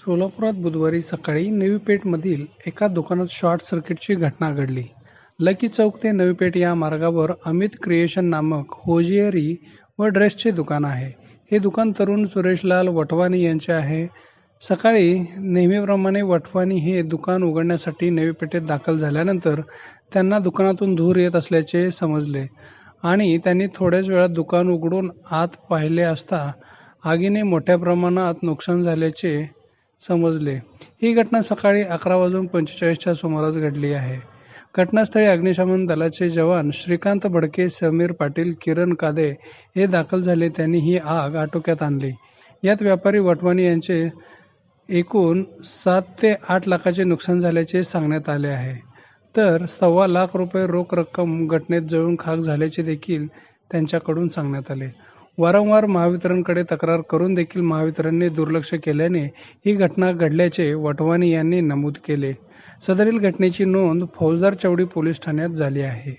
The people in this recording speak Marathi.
सोलापुरात बुधवारी सकाळी नवी पेठमधील एका दुकानात शॉर्ट सर्किटची घटना घडली. लकी चौक ते नवी पेठ या मार्गावर अमित क्रिएशन नामक होजियरी व ड्रेसचे दुकान आहे. हे दुकान तरुण सुरेशलाल वटवानी यांचे आहे. सकाळी नेहमीप्रमाणे वटवानी हे दुकान उघडण्यासाठी नवी पेठेत दाखल झाल्यानंतर त्यांना दुकानातून धूर येत असल्याचे समजले आणि त्यांनी थोड्याच वेळात दुकान उघडून आत पाहिले असता आगीने मोठ्या प्रमाणात नुकसान झाल्याचे समजले. ही घटना सकाळी 11:45च्या सुमारास घडली आहे. घटनास्थळी अग्निशमन दलाचे जवान श्रीकांत भडके, समीर पाटील, किरण कादे हे दाखल झाले. त्यांनी ही आग आटोक्यात आणली. यात व्यापारी वटवानी यांचे एकूण 7 ते 8 लाखाचे नुकसान झाल्याचे सांगण्यात आले आहे. तर ₹1.25 लाख रोख रक्कम घटनेत जळून खाक झाल्याचे देखील त्यांच्याकडून सांगण्यात आले. वारंवार महावितरणकडे तक्रार करून देखील महावितरणने दुर्लक्ष केल्याने ही घटना घडल्याचे वटवानी यांनी नमूद केले. सदरील घटनेची नोंद फौजदार चौडी पोलीस ठाण्यात झाली आहे.